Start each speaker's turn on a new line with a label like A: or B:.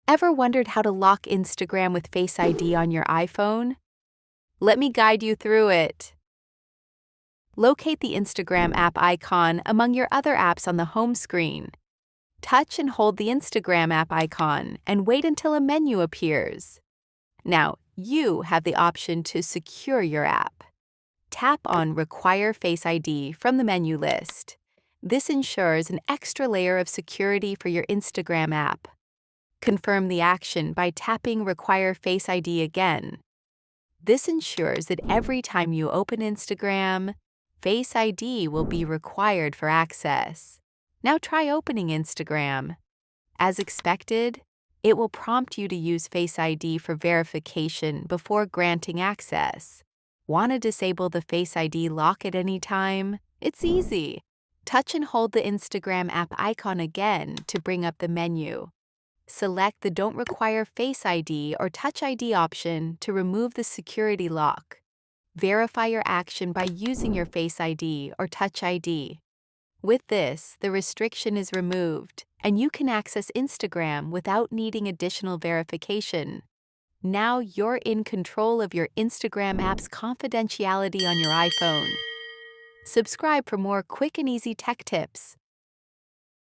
A: Ever wondered how to lock Instagram with Face ID on your iPhone? Let me guide you through it. Locate the Instagram app icon among your other apps on the home screen. Touch and hold the Instagram app icon and wait until a menu appears. Now, you have the option to secure your app. Tap on Require Face ID from the menu list. This ensures an extra layer of security for your Instagram app. Confirm the action by tapping Require Face ID again. This ensures that every time you open Instagram, Face ID will be required for access. Now try opening Instagram. As expected, it will prompt you to use Face ID for verification before granting access. Want to disable the Face ID lock at any time? It's easy. Touch and hold the Instagram app icon again to bring up the menu. Select the Don't Require Face ID or Touch ID option to remove the security lock. Verify your action by using your Face ID or Touch ID. With this, the restriction is removed, and you can access Instagram without needing additional verification. Now you're in control of your Instagram app's confidentiality on your iPhone. Subscribe for more quick and easy tech tips.